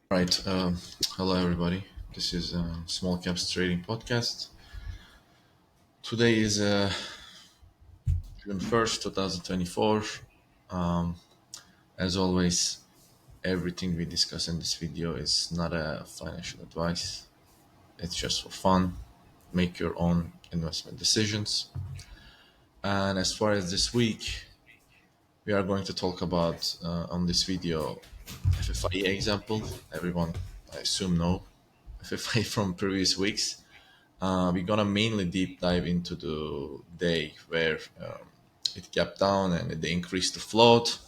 Right. Hello, everybody. This is Small Caps Trading Podcast. Today is June 1st, 2024. Um, as always, everything we discuss in this video is not a financial advice, it's just for fun. Make your own investment decisions. And as far as this week, we are going to talk about on this video FFIE example. Everyone, I assume, know FFIE from previous weeks. We're gonna mainly deep dive into the day where it gapped down and they increased the float.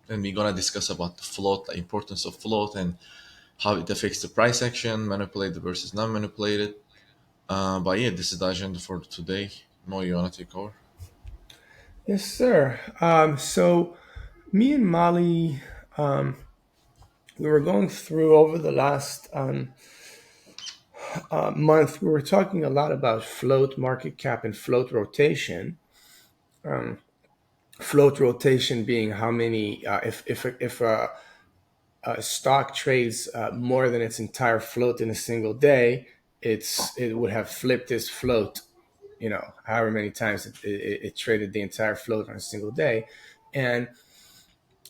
And we're gonna discuss about the float, the importance of float, and how it affects the price action, manipulated versus non-manipulated. But yeah, this is the agenda for today. Mo, you wanna take over? Yes, sir. So me and Molly, um, we were going through over the last month. We were talking a lot about float, market cap, and float rotation. Um, Float rotation being how many, if a stock trades more than its entire float in a single day, it would have flipped its float. However many times it traded the entire float on a single day, and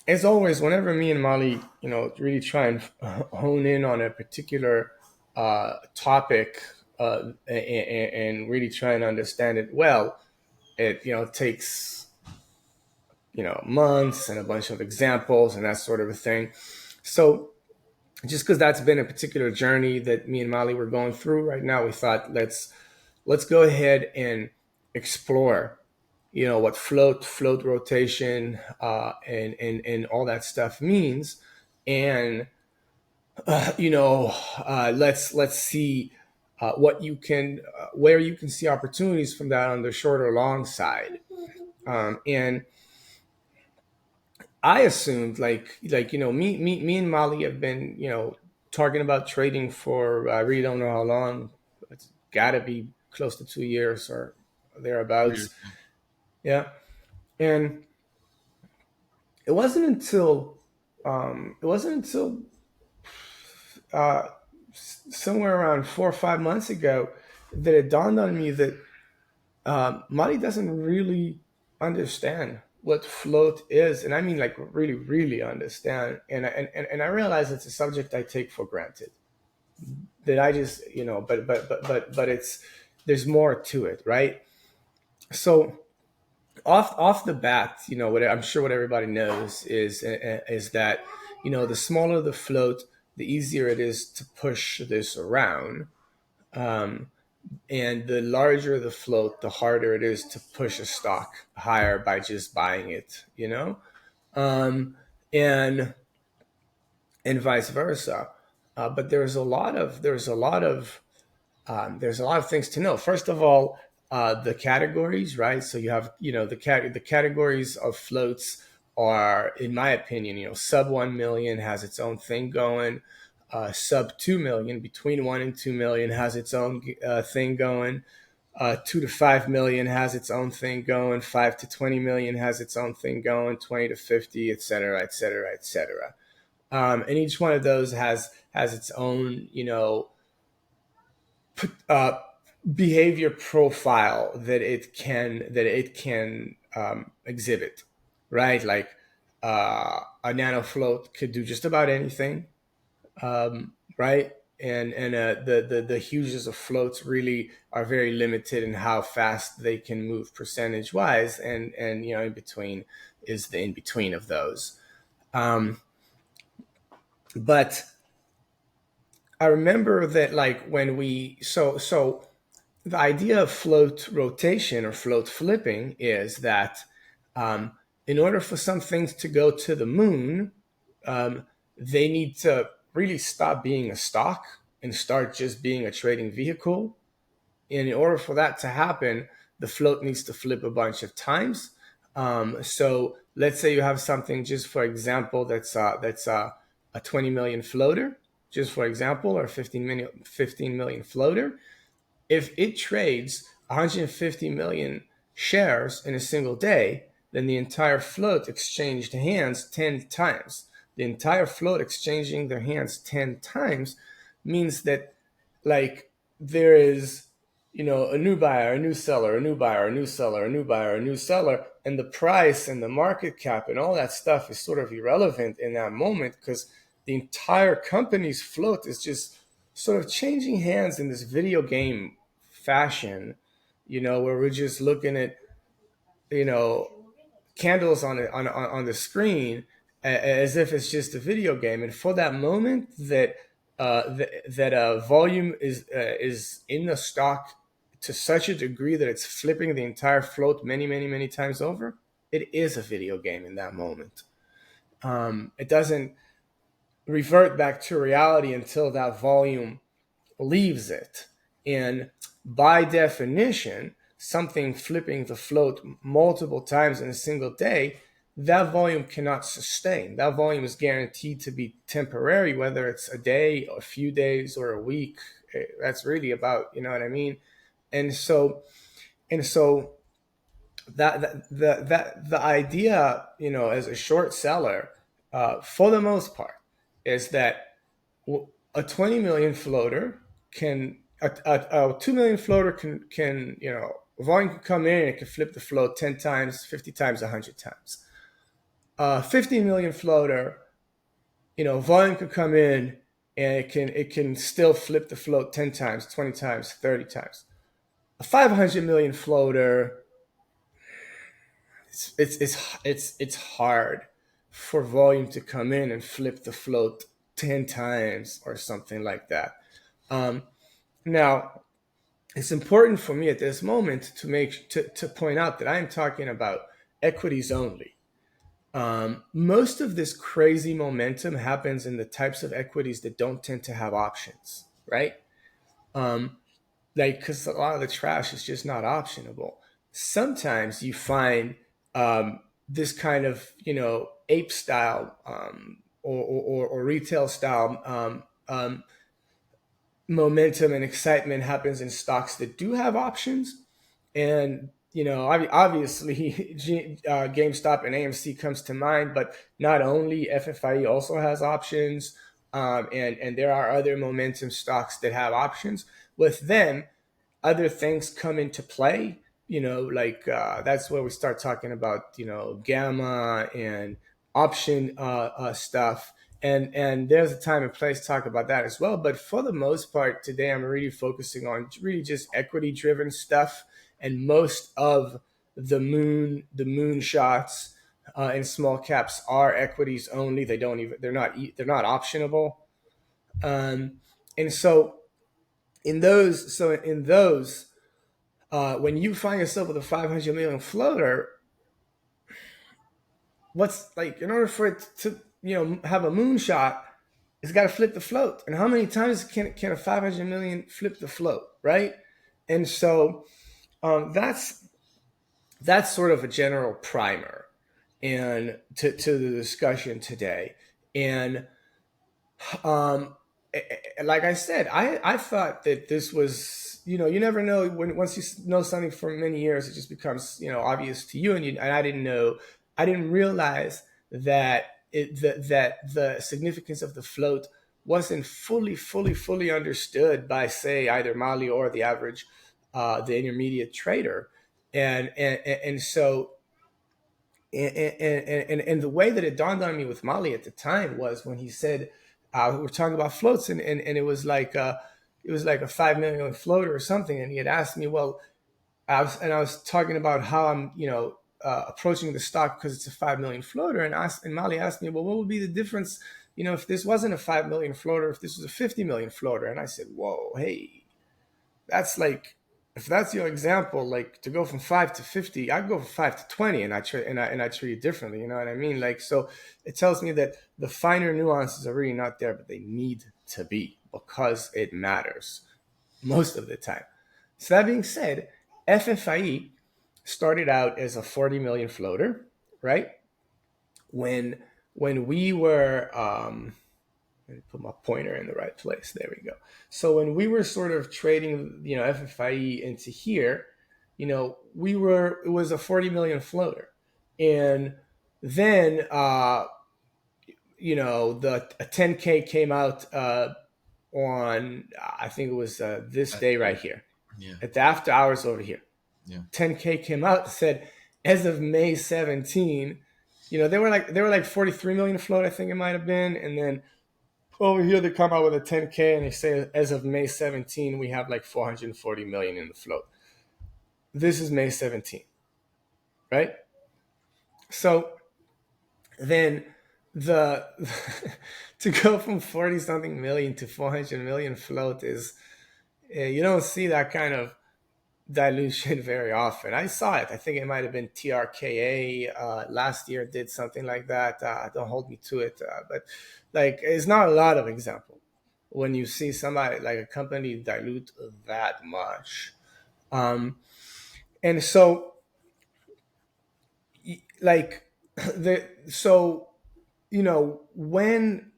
as always, whenever me and Molly, really try and hone in on a particular topic and really try and understand it well, it takes months and a bunch of examples and that sort of a thing. So just because that's been a particular journey that me and Molly were going through right now, we thought let's go ahead and explore what float rotation and all that stuff means, and let's see what you can where you can see opportunities from that on the short or long side. And I assumed, me and Molly have been talking about trading for, I really don't know how long. It's got to be close to 2 years or Weird. thereabouts. Yeah. And it wasn't until uh, somewhere around 4 or 5 months ago that it dawned on me that Mali doesn't really understand what float is, and I mean like really, really understand. And I realize it's a subject I take for granted. That I just but it's there's more to it, right? So off the bat, what I'm sure what everybody knows is that the smaller the float, the easier it is to push this around. Um, and the larger the float, the harder it is to push a stock higher by just buying it, um, and and vice versa. But there's a lot of things to know. First of all, the categories, right? So you have the categories of floats are, in my opinion, sub 1 million has its own thing going. Sub 2 million, between 1 and 2 million, has its own thing going. 2 to 5 million has its own thing going. 5 to 20 million has its own thing going. 20 to 50, et cetera, et cetera, et cetera. And each one of those has its own, uh, behavior profile that it can exhibit, right? Like a nano float could do just about anything, right? And the huges of floats really are very limited in how fast they can move percentage wise, and in between is the in between of those. Um, but I remember that, like, when we so the idea of float rotation or float flipping is that, in order for some things to go to the moon, um, they need to really stop being a stock and start just being a trading vehicle. And in order for that to happen, the float needs to flip a bunch of times. So let's say you have something, just for example, that's a 20 million floater, just for example, or 15 million floater. If it trades 150 million shares in a single day, then the entire float exchanged hands 10 times. the entire float exchanging their hands 10 times means that, like, there is, a new buyer, a new seller, a new buyer, a new seller, a new buyer, a new seller, and the price and the market cap and all that stuff is sort of irrelevant in that moment, because the entire company's float is just sort of changing hands in this video game fashion, where we're just looking at, you know, candles on the screen, as if it's just a video game. And for that moment that volume is in the stock to such a degree that it's flipping the entire float many, many, many times over, it is a video game in that moment. It doesn't revert back to reality until that volume leaves it. And by definition, something flipping the float multiple times in a single day, that volume cannot sustain. That volume is guaranteed to be temporary, whether it's a day, a few days, or a week. That's really about, you know what I mean? And so, and so the idea, as a short seller, for the most part, is that a 20 million floater can a 2 million floater can volume can come in and it can flip the float 10 times, 50 times, 100 times. 50 million floater, volume can come in and it can still flip the float 10 times, 20 times, 30 times. A 500 million floater, it's hard for volume to come in and flip the float 10 times or something like that. Now, it's important for me at this moment to point out that I am talking about equities only. Most of this crazy momentum happens in the types of equities that don't tend to have options, right? Because a lot of the trash is just not optionable. Sometimes you find this kind of, ape style, or retail style momentum and excitement happens in stocks that do have options. And, obviously GameStop and AMC comes to mind, but not only FFIE also has options. And there are other momentum stocks that have options. With them, other things come into play, like that's where we start talking about, gamma and option stuff. And there's a time and place to talk about that as well. But for the most part, today I'm really focusing on really just equity driven stuff. And most of the moon shots in small caps are equities only. They're not optionable. And in those, when you find yourself with a 500 million floater, what's like, in order for it to have a moonshot, it's got to flip the float. And how many times can a 500 million flip the float, right? And so that's sort of a general primer and to the discussion today. And like I said, I thought that this was, you never know once you know something for many years, it just becomes, obvious to you. And I didn't realize that that the significance of the float wasn't fully understood by, say, either Mali or the average, the intermediate trader. And so and the way that it dawned on me with Mali at the time was when he said, we were talking about floats, and it was like a 5 million floater or something, and he had asked me, well, I was talking about how I'm approaching the stock because it's a 5 million floater, and Mali asked me, well, what would be the difference, if this wasn't a 5 million floater, if this was a 50 million floater? And I said, whoa, hey, that's like, if that's your example, like to go from 5 to 50, I'd go from 5 to 20, and I treat it differently. You know what I mean? Like, so it tells me that the finer nuances are really not there, but they need to be, because it matters most of the time. So that being said, FFIE started out as a 40 million floater, right? When we were let me put my pointer in the right place. There we go. So when we were sort of trading, FFIE into here, it was a 40 million floater. And then the a 10K came out on, I think it was this That day right day. here Yeah. at the after hours over here. Yeah. 10K came out and said as of May 17, they were like 43 million float, I think it might have been, and then over here they come out with a 10K and they say as of May 17 we have like 440 million in the float. This is May 17, right? So then the to go from 40 something million to 400 million float is, you don't see that kind of dilution very often. I saw it. I think it might have been TRKA last year did something like that. Don't hold me to it, but like it's not a lot of example when you see somebody like a company dilute that much. Um, and so like so when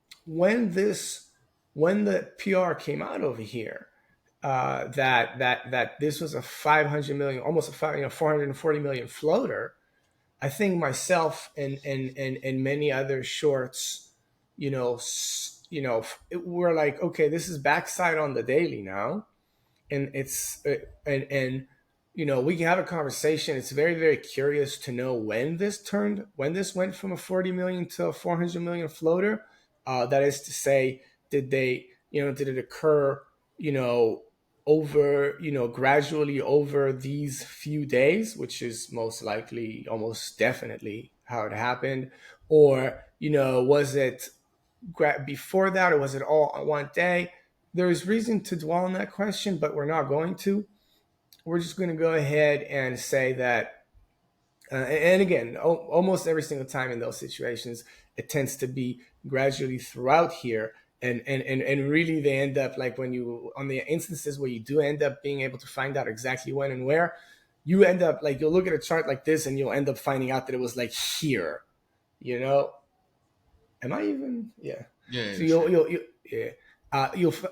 the PR came out over here, that this was a 500 million, almost a 440 million floater. I think myself and many other shorts, we're like, okay, this is backside on the daily now, and it's and we can have a conversation. It's very, very curious to know when this went from a 40 million to a 400 million floater. That is to say, did it occur you know over gradually over these few days, which is most likely, almost definitely how it happened, or was it before that, or was it all on one day? There's reason to dwell on that question, but we're not going to. We're just going to go ahead and say that, and again, almost every single time in those situations, it tends to be gradually throughout here. And really, they end up like when you, on the instances where you do end up being able to find out exactly when and where, you end up like, you'll look at a chart like this and you'll end up finding out that it was like here, you know, Am I even? Yeah. Yeah. So Yeah. Sure. yeah.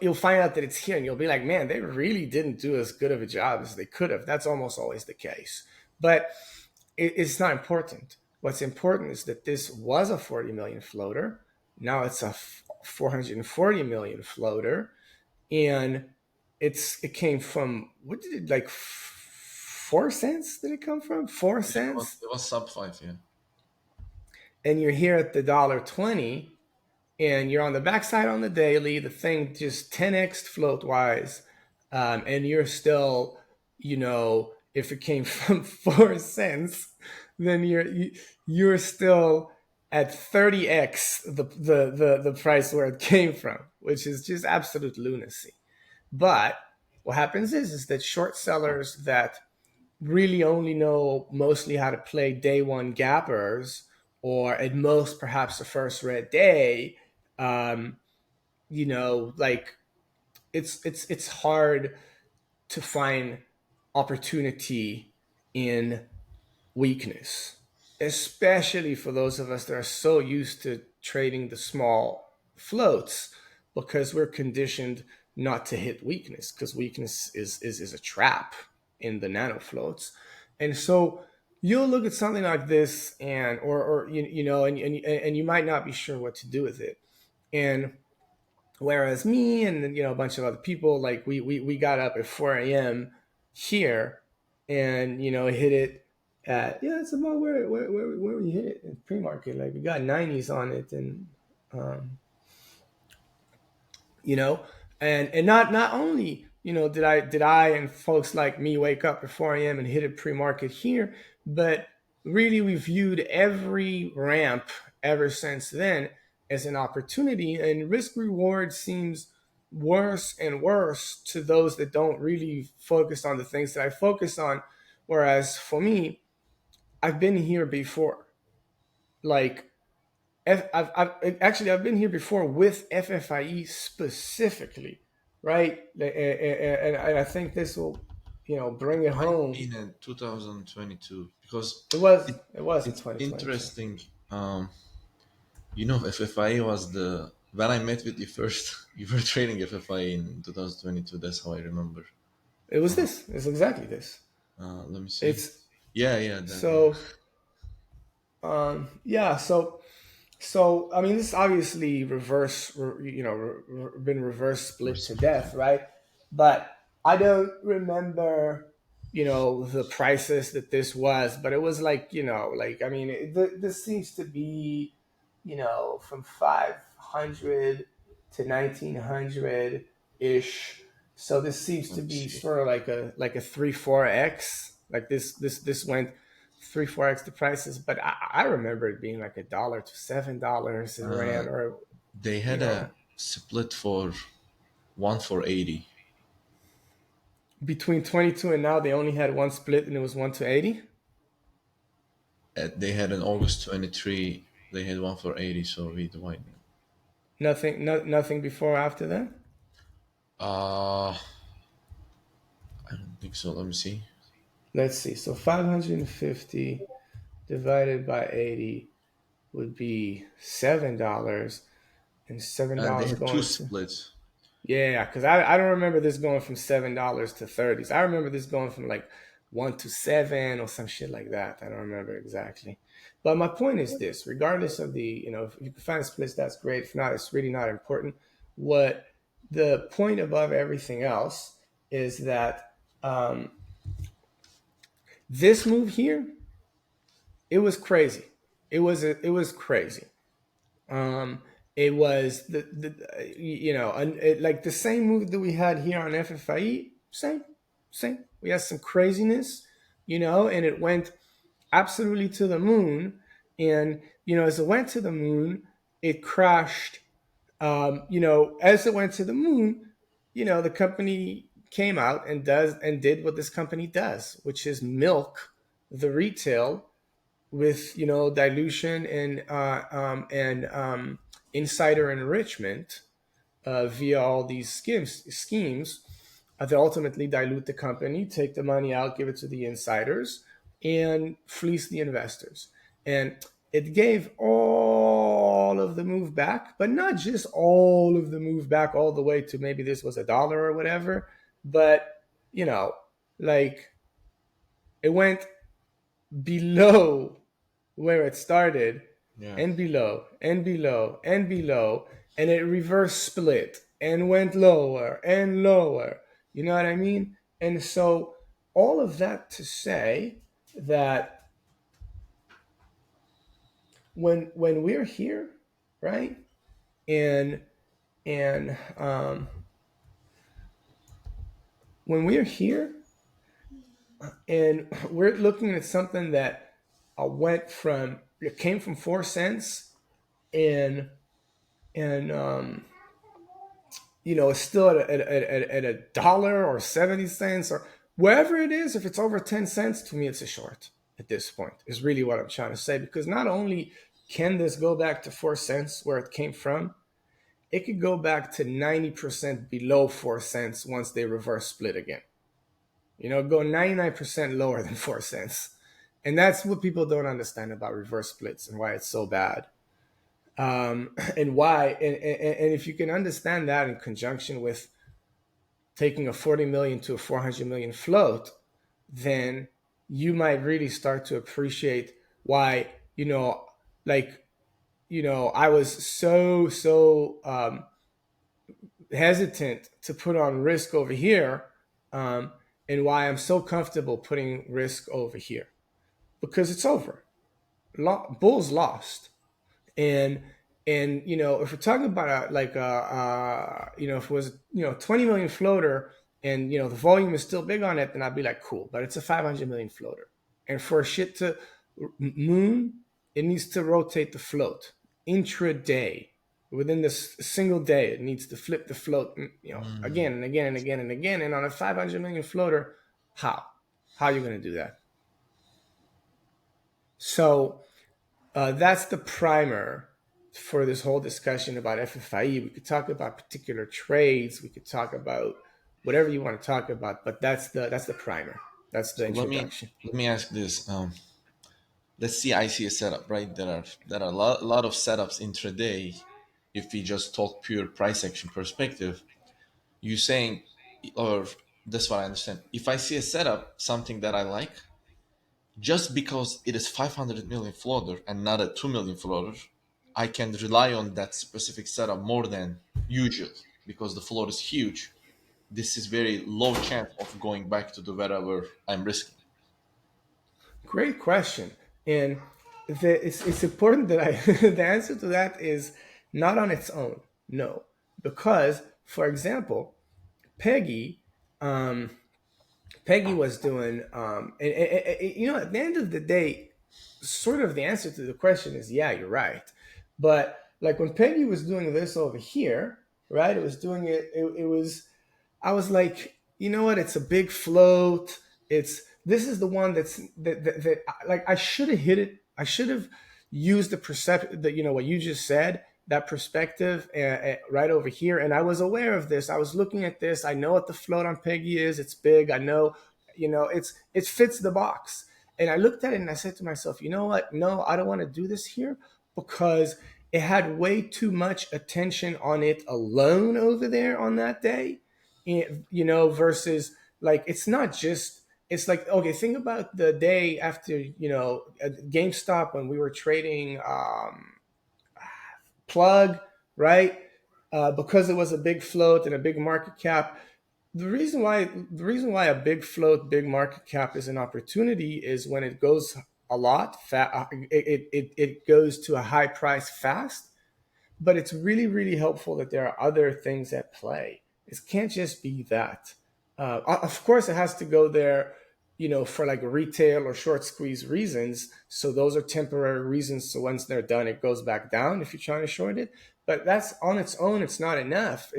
You'll find out that it's here, and you'll be like, man, they really didn't do as good of a job as they could have. That's almost always the case, but it's not important. What's important is that this was a 40 million floater. Now it's a 440 million floater, and it came from, what did it, like 4 cents? Did it come from four Yeah. cents? It was sub five. Yeah. And you're here at the $1.20, and you're on the backside on the daily, the thing just 10x float wise, and you're still, if it came from 4 cents, then you're still at 30x the price where it came from, which is just absolute lunacy. But what happens is that short sellers that really only know mostly how to play day one gappers, or at most perhaps the first red day, um, like it's hard to find opportunity in weakness, especially for those of us that are so used to trading the small floats, because we're conditioned not to hit weakness, because weakness is a trap in the nano floats. And so you'll look at something like this, and or and you might not be sure what to do with it. And whereas me and a bunch of other people, like we got up at 4 a.m. here, and hit it at, yeah, it's about where we hit it in pre-market. Like we got 90s on it, and um, you know, and not only did I and folks like me wake up at 4 a.m. and hit it pre-market here, but really we viewed every ramp ever since then as an opportunity, and risk reward seems worse and worse to those that don't really focus on the things that I focus on. Whereas for me, I've been here before. Like I've been here before with FFIE specifically, right? And I think this will, bring it Might home. be in 2022 because it, It was in it's 2022. interesting. FFIE was the when I met with you first. You were trading FFIE in 2022. That's how I remember. It was Uh, this. It's exactly this. Let me see. It's Yeah, yeah, that, yeah. so yeah. So So I mean, this is obviously been reverse split to Respect. death, right? But I don't remember, the prices that this was, but it was like, like I mean, this seems to be, from 500 to 1900 ish. So this seems Let to me be see. sort of like a 3-4x. Like this went 3-4x the prices, but I remember it being like $1 to $7 in Uh, rand, or they you had know a split for one for 80. between 22 and now they only had one split, and it was 1 to 80. They had an August 23. They had one for 80. So we divide. Nothing, nothing before or after that. I don't think so. Let me see. Let's see. So 550 divided by 80 would be $7, and They $7 had two going to. splits. Yeah, because I don't remember this going from $7 to 30s. I remember this going from like 1 to 7 or some shit like that. I don't remember exactly. But my point is this: regardless of if you can find splits, that's great. If not, it's really not important. What the point above everything else is that this move here, it was crazy. It was crazy. Um, it was like the same move that we had here on FFIE. Same. We had some craziness, and it went absolutely to the moon. And as it went to the moon, it crashed. As it went to the moon, the company came out and did what this company does, which is milk the retail with dilution and insider enrichment via all these schemes that ultimately dilute the company, take the money out, give it to the insiders, and fleece the investors. And it gave all of the move back, but not just all of the move back all the way to maybe this was $1 or whatever, but you know, like it went below where it started, Yeah. and below and below and below, and it reverse split and went lower and lower. You know what I mean? And so all of that to say that when we're here, right? And and when we're here and we're looking at something that it came from 4 cents, and and it's still at a dollar or 70 cents or wherever it is. If it's over 10 cents, to me, it's a short at this point, is really what I'm trying to say. Because not only can this go back to 4 cents where it came from, it could go back to 90% below 4 cents once they reverse split again. Go 99% lower than 4 cents. And that's what people don't understand about reverse splits and why it's so bad. And why, and if you can understand that in conjunction with taking a 40 million to a 400 million float, then you might really start to appreciate why, like, I was so hesitant to put on risk over here, um, and why I'm so comfortable putting risk over here, because it's over. Bulls lost. And if we're talking about if it was 20 million floater, and the volume is still big on it, then I'd be like, cool. But it's a 500 million floater, and for shit to moon, it needs to rotate the float intraday. Within this single day, it needs to flip the float, again and again and again and again. And on a 500 million floater, how are you going to do that? So that's the primer for this whole discussion about FFIE. We could talk about particular trades. We could talk about whatever you want to talk about, but that's the primer. That's the So introduction. let me ask this. Let's see. I see a setup, right? There are a lot of setups intraday. If we just talk pure price action perspective, you saying, or that's what I understand. If I see a setup, something that I like, just because it is 500 million floater and not a 2 million floater, I can rely on that specific setup more than usual because the floor is huge. This is very low chance of going back to the wherever I'm risking. Great question. And it's important that I the answer to that is not on its own. No, because for example, Peggy um, Peggy was doing, at the end of the day, sort of the answer to the question is yeah, you're right. But like when Peggy was doing this over here, right? It was doing it. It was I was like, you know what? It's a big float. This is the one that like I should have hit it. I should have used the perception that what you just said, that perspective right over here. And I was aware of this. I was looking at this. I know what the float on Peggy is. It's big. I know, it fits the box. And I looked at it and I said to myself, you know what? No, I don't want to do this here because it had way too much attention on it alone over there on that day, versus like it's not just it's like okay, think about the day after at GameStop when we were trading plug, right? Because it was a big float and a big market cap. The reason why a big float, big market cap is an opportunity is when it goes a lot, it goes to a high price fast, but it's really, really helpful that there are other things at play. It can't just be that. Of course, it has to go there, for like retail or short squeeze reasons. So those are temporary reasons. So once they're done, it goes back down if you're trying to short it. But that's on its own, it's not enough.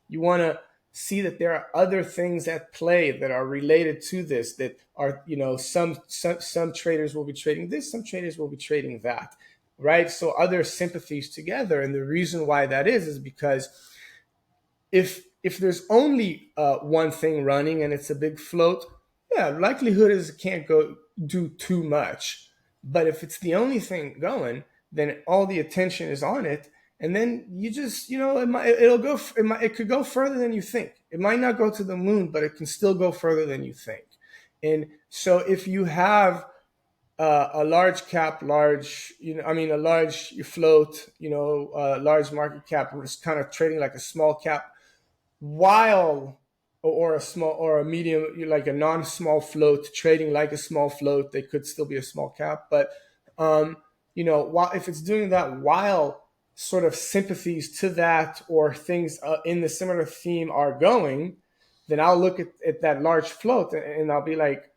You want to see that there are other things at play that are related to this that are, some traders will be trading this, some traders will be trading that, right? So other sympathies together. And the reason why that is because if there's only one thing running and it's a big float, yeah, likelihood is it can't go do too much. But if it's the only thing going, then all the attention is on it, and then you just it could go further than you think. It might not go to the moon, but it can still go further than you think. And so if you have a large cap, a large float, large market cap, was kind of trading like a small cap, while or a small or a medium, like a non-small float, trading like a small float, they could still be a small cap. But while if it's doing that while sort of sympathies to that or things in the similar theme are going, then I'll look at that large float and I'll be like,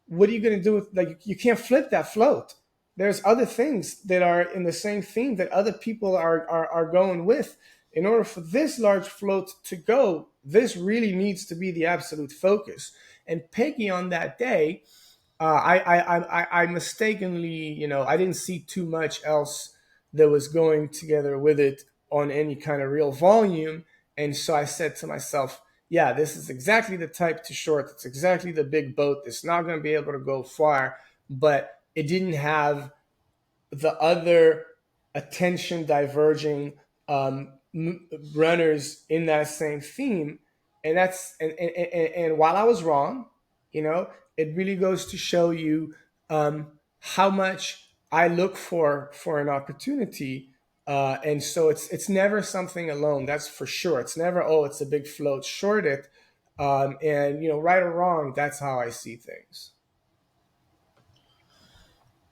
what are you going to do with, like, you can't flip that float. There's other things that are in the same theme that other people are going with. In order for this large float to go, this really needs to be the absolute focus. And Peggy on that day, I mistakenly, I didn't see too much else that was going together with it on any kind of real volume. And so I said to myself, yeah, this is exactly the type to short. It's exactly the big boat. It's not going to be able to go far, but it didn't have the other attention diverging runners in that same theme. And and while I was wrong, it really goes to show you how much I look for an opportunity. And so it's never something alone. That's for sure. It's never, oh, it's a big float, short it. And right or wrong, that's how I see things.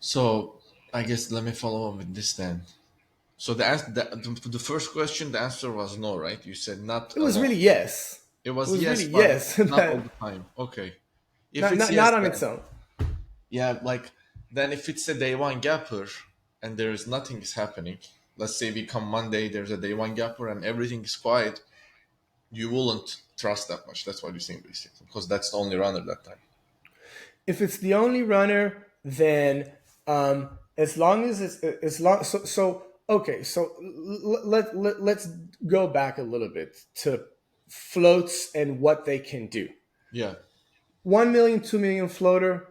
So I guess let me follow up with this then. So the first question, the answer was no, right? You said not It was alone. really yes. It It was was really yes, but yes, not all the but time. Okay. If not it's not yes, not on its then own. yeah, like then if it's a day one gapper and there is nothing is happening, let's say we come Monday, there's a day one gapper and everything is quiet, you wouldn't trust that much. That's what you're saying, basically, because that's the only runner that time. If it's the only runner, then as long as it's as long so okay. So let's go back a little bit to floats and what they can do. Yeah. 1 million, 2 million floater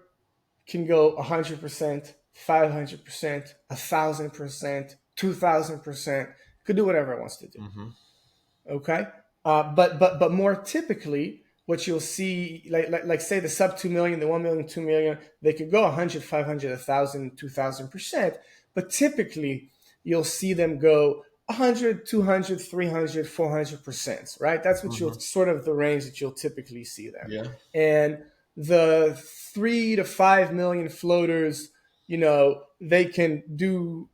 can go 100%, 500%, 1,000%, 2,000%. Could do whatever it wants to do. Mm-hmm. Okay, but more typically, what you'll see, like say the sub 2 million, the 1 million, 2 million, they could go 100, 500, 1,000, 2,000%. But typically, you'll see them go 100, 200, 300, 400%, right? That's what you'll Hmm. sort of the range that you'll typically see them. Yeah. And the 3 to 5 million floaters, they can do,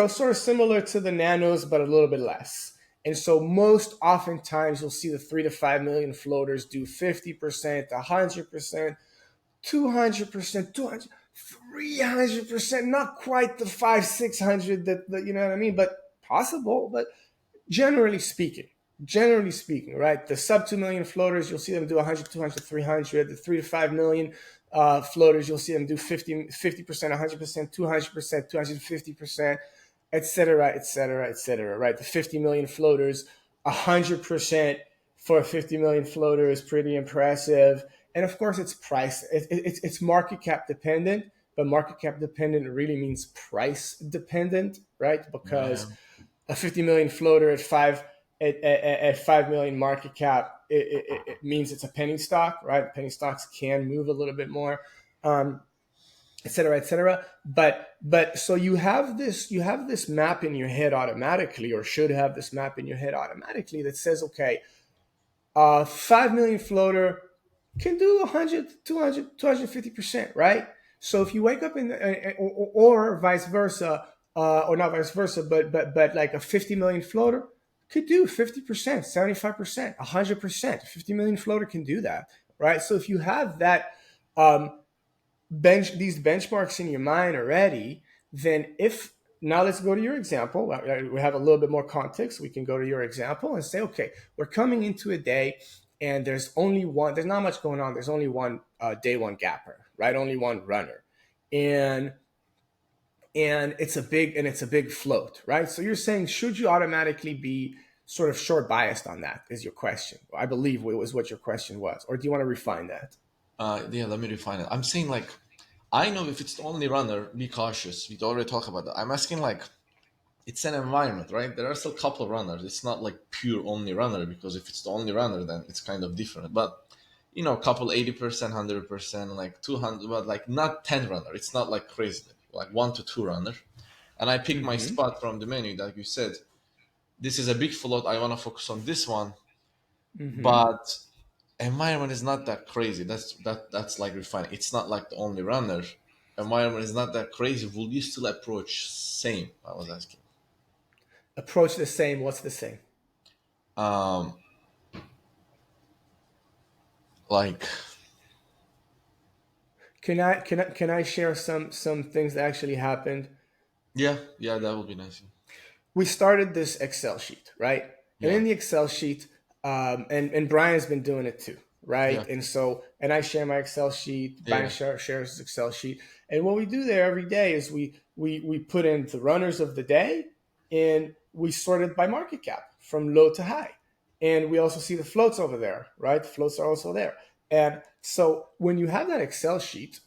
sort of similar to the nanos, but a little bit less. And so most oftentimes you'll see the 3 to 5 million floaters do 50%, 100%, 200%, 200, 300%, not quite the five, 600 that you know what I mean, but possible, but generally speaking, right? The sub 2 million floaters, you'll see them do 100, 200, 300. The 3 to 5 million floaters, you'll see them do 50%, 100%, 200%, 250%, et cetera, et cetera, et cetera, right? The 50 million floaters, 100% for a 50 million floater is pretty impressive. And of course, it's price, it's market cap dependent, but market cap dependent really means price dependent, right? Yeah. Yeah. Because a 50 million floater at 5 million market cap, it means it's a penny stock, right? Penny stocks can move a little bit more, et cetera, et cetera. But so you have this map in your head automatically, or should have this map in your head automatically that says, okay, 5 million floater can do 100, 200, 250%, right? So if you wake up or vice versa, or not vice versa, but like a 50 million floater could do 50%, 75%, 100%. 50 million floater can do that, right? So if you have that um, these benchmarks in your mind already, then if now let's go to your example. We have a little bit more context. We can go to your example and say, okay, we're coming into a day and there's only one, there's not much going on. There's only one day one gapper, right? Only one runner. And it's a big float, right? So you're saying, should you automatically be sort of short biased on that is your question. I believe it was what your question was. Or do you want to refine that? Yeah, let me refine it. I'm saying like, I know if it's the only runner, be cautious. We already talked about that. I'm asking like, it's an environment, right? There are still a couple of runners. It's not like pure only runner, because if it's the only runner, then it's kind of different. But a couple 80%, 100%, like 200, but like not 10 runner. It's not like crazy, like 1 to 2 runner. And I pick my Mm-hmm. spot from the menu, like you said. This is a big float. I want to focus on this one, Mm-hmm. but environment is not that crazy. That's like refining. It's not like the only runner. Environment is not that crazy. Will you still approach same? I was asking. Approach the same. What's the same? Um, like Can I share some things that actually happened? yeah, yeah, that would be nice. We started this Excel sheet, right? And Yeah, in the Excel sheet, and Brian's been doing it too, yeah, right? And I share my Excel sheet. Brian yeah, shares his Excel sheet, and what we do there every day is we put in the runners of the day, and we sort it by market cap from low to high, and we also see the floats over there, right? The floats are also there, and so when you have that Excel sheet,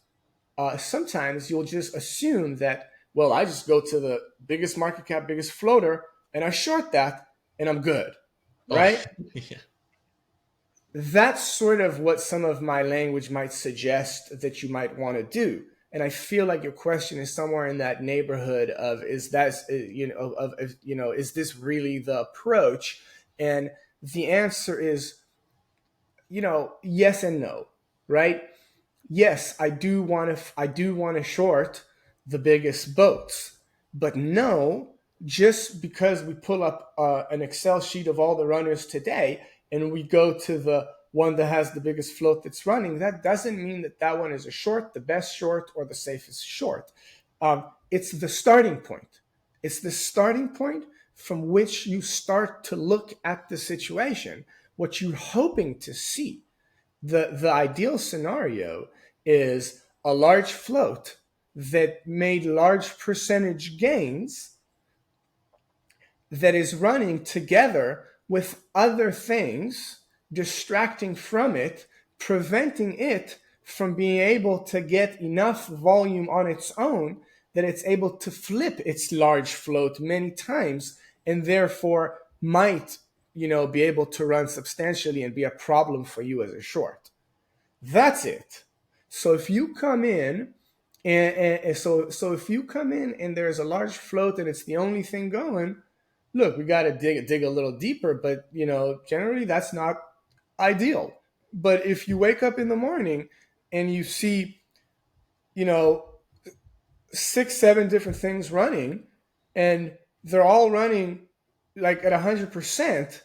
sometimes you'll just assume that, well, I just go to the biggest market cap, biggest floater, and I short that, and I'm good, oh, right? yeah, That's sort of what some of my language might suggest that you might want to do. And I feel like your question is somewhere in that neighborhood of, is that, is this really the approach? And the answer is, yes and no, right? Yes, I do want to short the biggest boats, but no, just because we pull up an Excel sheet of all the runners today and we go to the one that has the biggest float that's running, that doesn't mean that that one is a short, the best short, or the safest short. It's the starting point. It's the starting point from which you start to look at the situation, what you're hoping to see. The ideal scenario is a large float that made large percentage gains, that is running together with other things, distracting from it, preventing it from being able to get enough volume on its own that it's able to flip its large float many times, and therefore might be able to run substantially and be a problem for you as a short. That's it. So if you come in And so if you come in and there's a large float and it's the only thing going, look, we got to dig a little deeper. But generally that's not ideal. But if you wake up in the morning and you see, you know, six, seven different things running, and they're all running like at 100%,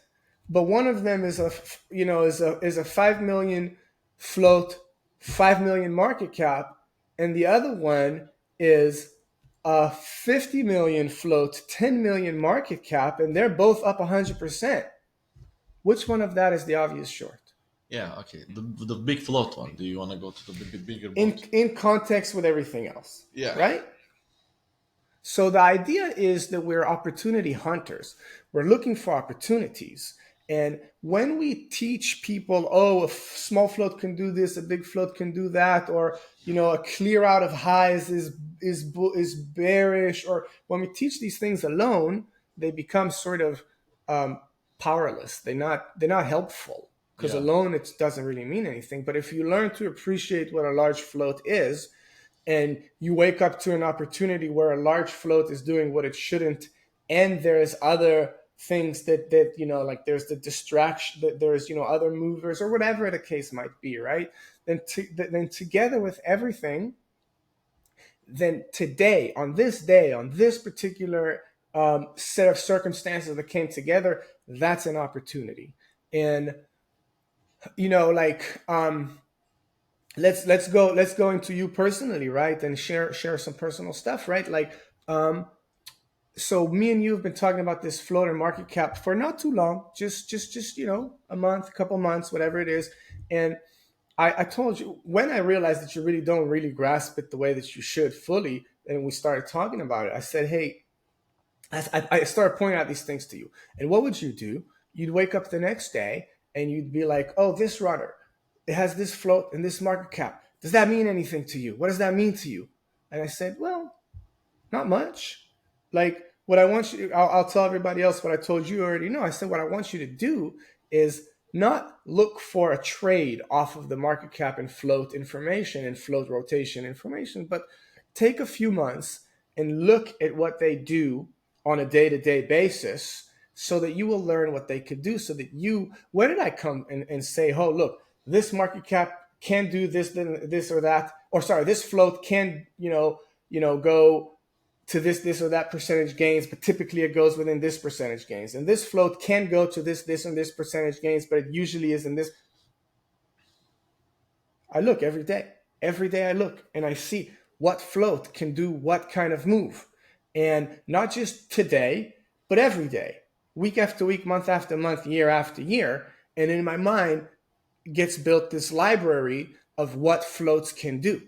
but one of them is a 5 million float, 5 million market cap, and the other one is a 50 million float, 10 million market cap, and they're both up 100%. Which one of that is the obvious short? Yeah, okay. The big float one. Do you want to go to the bigger In boat? in context with everything else, Yeah. right? So the idea is that we're opportunity hunters. We're looking for opportunities. And when we teach people, oh, a small float can do this, a big float can do that, or a clear out of highs is bearish, or when we teach these things alone, they become sort of um, powerless. They're not helpful because Yeah. alone it doesn't really mean anything. But if you learn to appreciate what a large float is, and you wake up to an opportunity where a large float is doing what it shouldn't, and there's other things that like there's the distraction, that there's other movers or whatever the case might be, right? Then together with everything, then today, on this particular set of circumstances that came together, that's an opportunity. And like let's go into you personally, right? And share some personal stuff, right? Like so me and you have been talking about this float and market cap for not too long, just a month, a couple months, whatever it is. And I told you, when I realized that you don't really grasp it the way that you should fully, and we started talking about it, I said, hey, I started pointing out these things to you. And what would you do? You'd wake up the next day and you'd be like, oh, this runner, it has this float and this market cap. Does that mean anything to you? What does that mean to you? And I said, well, not much. Like what I want you, I'll tell everybody else what I told you already know. I said, what I want you to do is not look for a trade off of the market cap and float information and float rotation information, but take a few months and look at what they do on a day-to-day basis so that you will learn what they could do. So that where did I come and say, oh, look, this market cap can do this or that, or sorry, this float can, go to this or that percentage gains, but typically it goes within this percentage gains. And this float can go to this and this percentage gains, but it usually is in this. I look every day. Every day I look and I see what float can do what kind of move. And not just today, but every day, week after week, month after month, year after year. And in my mind gets built this library of what floats can do.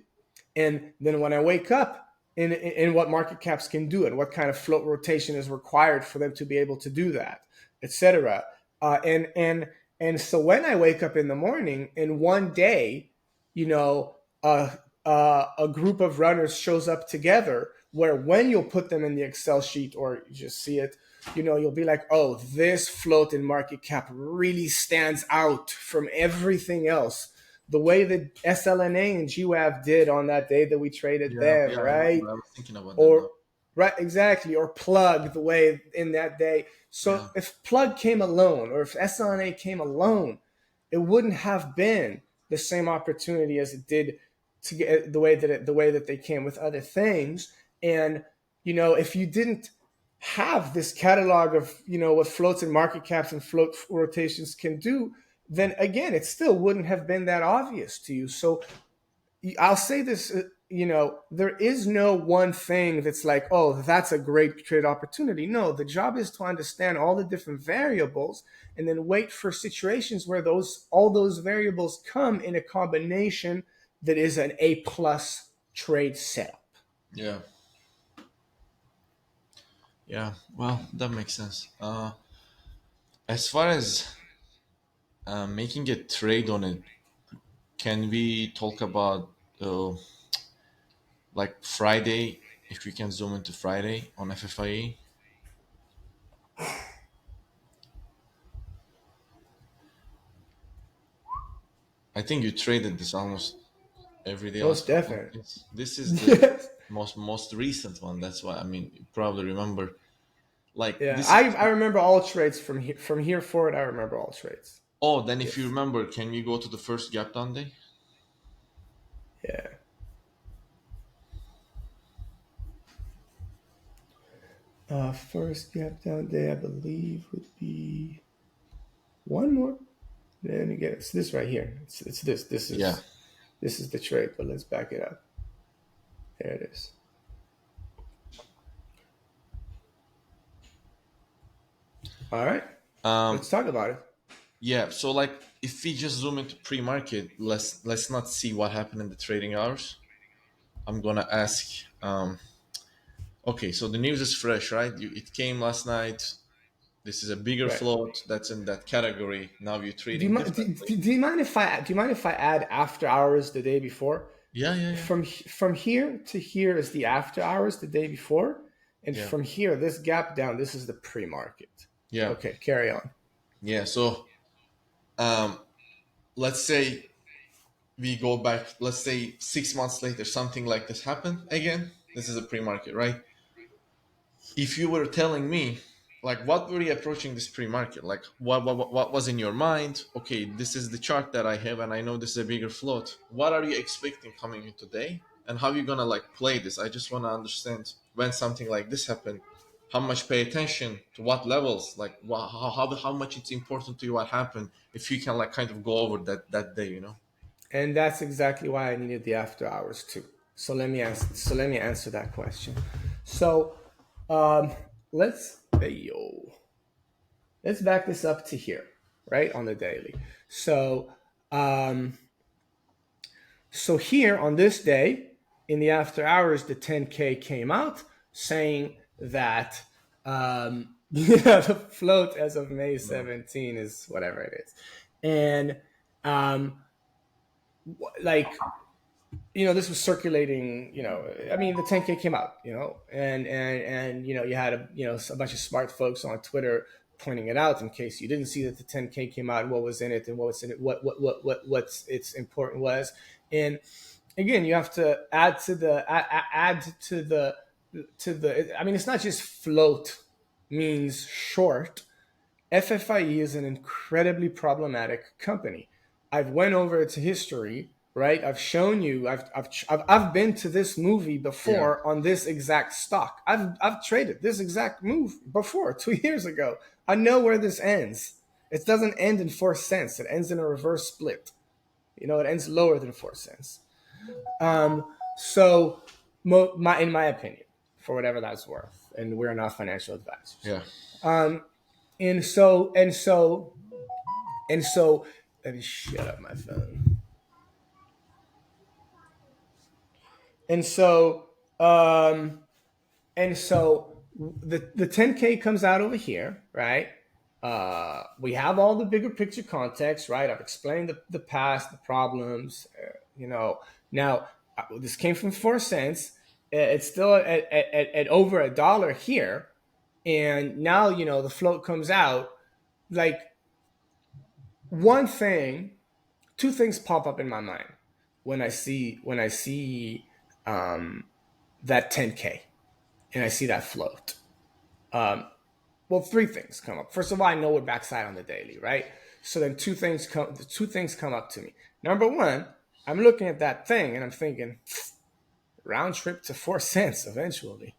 And then when I wake up, in what market caps can do and what kind of float rotation is required for them to be able to do that, etc. And so when I wake up in the morning, in one day, you know, a group of runners shows up together, where when you'll put them in the Excel sheet or you just see it, you'll be like, oh, this float in market cap really stands out from everything else. The way that SLNA and GWAV did on that day that we traded Yeah, them, yeah, I remember. right? I was thinking about that Or now. right, exactly, or Plug the way in that day. So Yeah, if Plug came alone, or if SLNA came alone, it wouldn't have been the same opportunity as it did to get the way that they came with other things. And if you didn't have this catalog of what floats and market caps and float rotations can do, then again it still wouldn't have been that obvious to you. So I'll say this, there is no one thing that's like, oh, that's a great trade opportunity. No, the job is to understand all the different variables and then wait for situations where all those variables come in a combination that is an A plus trade setup. yeah, yeah. Well, that makes sense. As far as making a trade on it, can we talk about like Friday? If we can zoom into Friday on FFIE, I think you traded this almost. every day last Most couple of definitely. days. This is the Yes. most recent one. That's why, I mean, you probably remember. Like Yeah, this I is. remember all trades from here forward. I remember all trades. Oh, then if you Yes. remember, can we go to the first gap down day? Yeah. First gap down day, I believe, would be one more. Let me get it. It's this right here. It's this. Yeah. This is the trade. But let's back it up. There it is. All right. Um. Let's talk about it. Yeah. So like, if we just zoom into pre-market, let's not see what happened in the trading hours. I'm gonna ask. Okay, so the news is fresh, right? It came last night. This is a bigger Right. float that's in that category. Now you're Do you trading mind? differently. Do you mind if I add after hours the day before? Yeah, yeah, yeah, From here to here is the after hours the day before, and yeah, from here this gap down, this is the pre-market. yeah, Okay, carry on. yeah. So um, let's say we go back. Let's say 6 months later, something like this happened again. This is a pre-market, right? If you were telling me, like, what were you approaching this pre-market, like what was in your mind? Okay, this is the chart that I have and I know this is a bigger float. What are you expecting coming in today, and how are you gonna like play this? I just want to understand when something like this happened, how much pay attention to what levels, like how much it's important to you what happened, if you can like kind of go over that day, you know. And that's exactly why I needed the after hours too. So let me answer that question. So um, let's yo let's back this up to here, right on the daily. So um, so here on this day in the after hours, the 10K came out saying that yeah, the float as of May No. 17 is whatever it is, and um, like this was circulating. I mean, the 10K came out, and you had a bunch of smart folks on Twitter pointing it out in case you didn't see that the 10K came out, what was in it, and what's in it, what's its important was, and again, you have to add to the. I mean, it's not just float means short. FFIE is an incredibly problematic company. I've went over its history, right? I've shown you. I've been to this movie Yeah, before on this exact stock. I've traded this exact move before 2 years ago. I know where this ends. It doesn't end in 4 cents. It ends in a reverse split. It ends lower than 4 cents. So, in my opinion, for whatever that's worth, and we're not financial advisors. yeah, And so and so and so let me shut up my phone. And so um and so the 10K comes out over here, right? We have all the bigger picture context, right? I've explained the past, the problems, Now, this came from 4 cents. It's still at over $1 here, and now the float comes out. Like, one thing, two things pop up in my mind when I see that 10K and I see that float. Well, three things come up. First of all, I know we're backside on the daily, right? So then two things come up to me. Number one, I'm looking at that thing and I'm thinking round trip to 4 cents eventually.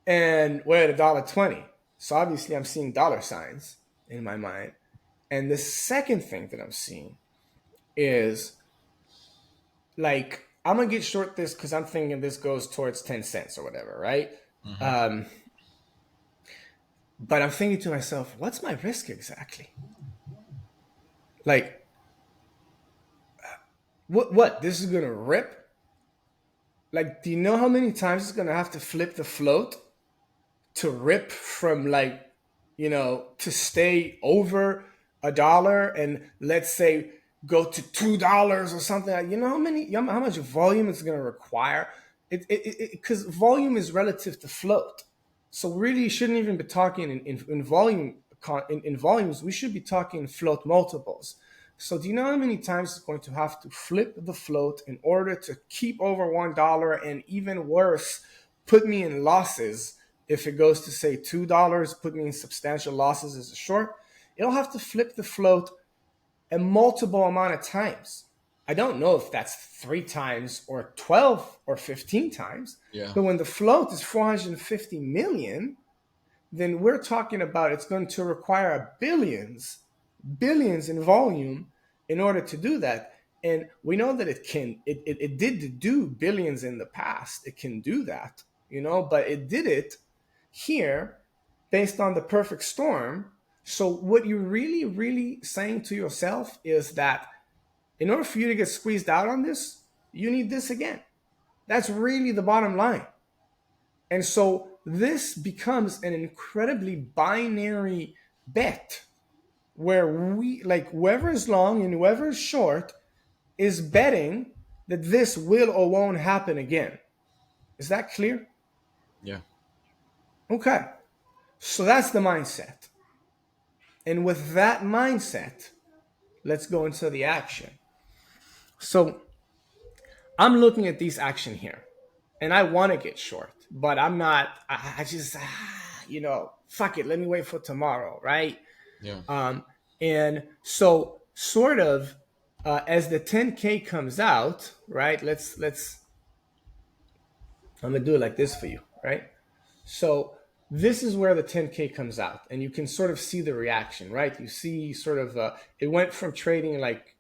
And we're at $1.20. So obviously I'm seeing dollar signs in my mind. And the second thing that I'm seeing is, like, I'm gonna get short this because I'm thinking this goes towards 10 cents or whatever, right? hmm Um, but I'm thinking to myself, what's my risk exactly? Like, what this is gonna rip? Like, do you know how many times it's gonna have to flip the float to rip from, like, to stay over $1 and, let's say, go to $2 or something? How much volume it's going to require? Because volume is relative to float, so really you shouldn't even be talking in volumes. We should be talking float multiples. So do you know how many times it's going to have to flip the float in order to keep over $1, and even worse, put me in losses if it goes to say $2, put me in substantial losses as a short? It'll have to flip the float a multiple amount of times. I don't know if that's 3 times or 12 or 15 times, Yeah. but when the float is 450 million, then we're talking about it's going to require billions in volume in order to do that. And we know that it did do billions in the past. It can do that, but it did it here based on the perfect storm. So what you're really saying to yourself is that in order for you to get squeezed out on this, you need this again. That's really the bottom line. And so this becomes an incredibly binary bet where we, like, whoever is long and whoever is short is betting that this will or won't happen again. Is that clear? Yeah. Okay. So that's the mindset. And with that mindset, let's go into the action. So I'm looking at these action here, and I want to get short, but I'm not. I just, fuck it. Let me wait for tomorrow, right? Yeah. And so, sort of, as the 10K comes out, right? Let's. I'm gonna do it like this for you, right? So this is where the 10K comes out, and you can sort of see the reaction, right? You see sort of it went from trading like,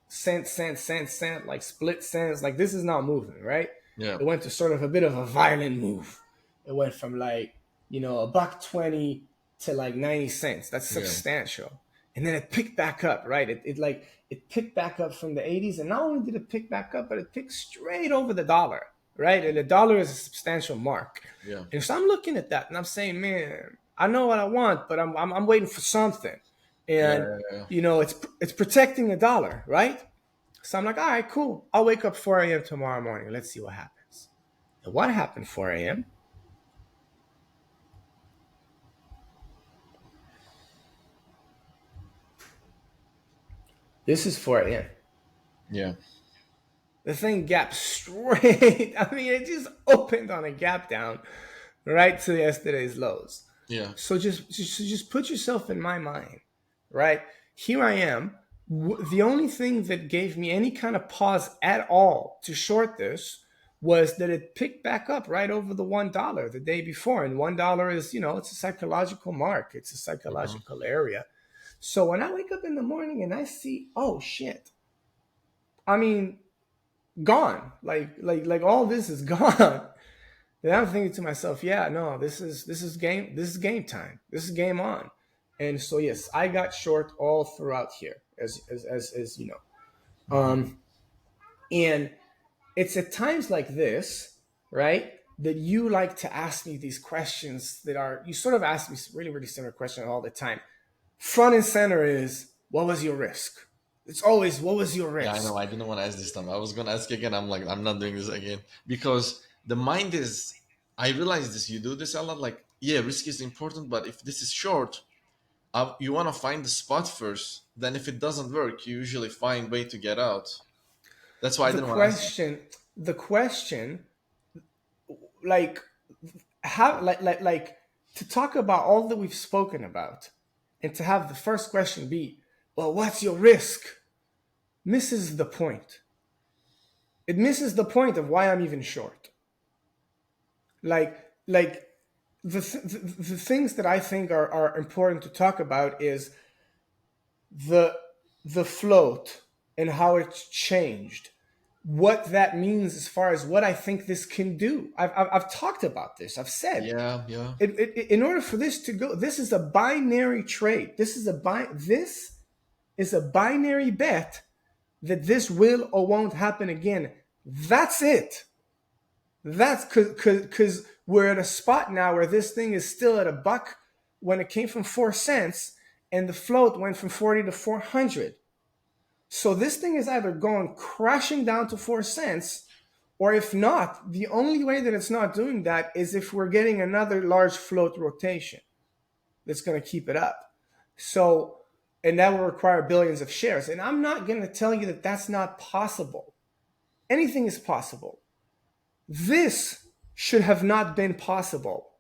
cent, like split cents, like this is not moving, right? Yeah. It went to sort of a bit of a violent move. It went from like, a buck 20 to like 90 cents. That's Yeah. substantial. And then it picked back up, right? It picked back up from the 80s, and not only did it pick back up, but it picked straight over the dollar, right? And the dollar is a substantial mark. Yeah. And so I'm looking at that and I'm saying, man, I know what I want, but I'm waiting for something. Yeah. And Yeah. it's protecting the dollar, right? So I'm like, all right, cool. I'll wake up 4 a.m. tomorrow morning. Let's see what happens. And what happened 4 a.m.? This is 4 a.m. Yeah. The thing gapped straight. I mean, it just opened on a gap down right to yesterday's lows. Yeah. So just put yourself in my mind, right? Here I am. The only thing that gave me any kind of pause at all to short this was that it picked back up right over the $1 the day before. And $1 is, it's a psychological mark. It's a Uh-huh. psychological area. So when I wake up in the morning and I see, oh shit, I mean, gone. Like all this is gone. Then I'm thinking to myself, yeah, no, this is game time. This is game on. And so yes, I got short all throughout here, as you know. Uh-huh. And it's at times like this, right, that you like to ask me these questions that are, you sort of ask me really, really similar questions all the time. Front and center is, what was your risk? It's always, what was your Yeah, I know. risk? I didn't want to ask this time. I was gonna ask again. I'm like, I'm not doing this again because the mind is. I realize this. You do this a lot. Like, yeah, risk is important, but if this is short, you want to find the spot first. Then, if it doesn't work, you usually find way to get out. That's why I The didn't want to ask. question, the question, like, how, like, to talk about all that we've spoken about, and to have the first question be, well, what's your risk? Misses the point. It misses the point of why I'm even short. Like the things that I think are important to talk about is the the float and how it's changed, what that means as far as what I think this can do. I've talked about this. I've said Yeah, yeah, in order for this to go, this is a binary trade. This is a binary bet that this will or won't happen again. That's it. That's because we're at a spot now where this thing is still at a buck when it came from 4 cents, and the float went from 40 to 400. So this thing is either going crashing down to 4 cents, or if not, the only way that it's not doing that is if we're getting another large float rotation that's going to keep it up. So, and that will require billions of shares. And I'm not going to tell you that that's not possible. Anything is possible. This should have not been possible.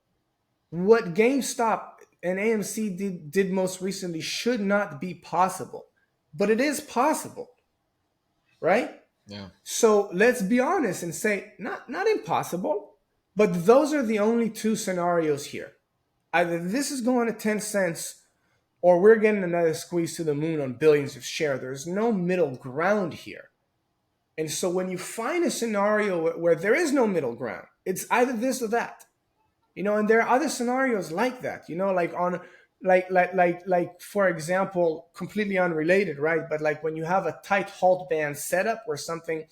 What GameStop and AMC did most recently should not be possible, but it is possible, right? Yeah. So let's be honest and say not impossible, but those are the only two scenarios here. Either this is going to 10 cents or we're getting another squeeze to the moon on billions of shares. There's no middle ground here. And so when you find a scenario where there is no middle ground, it's either this or that. And there are other scenarios like that, like on like for example, completely unrelated, right? But like when you have a tight halt band setup where something,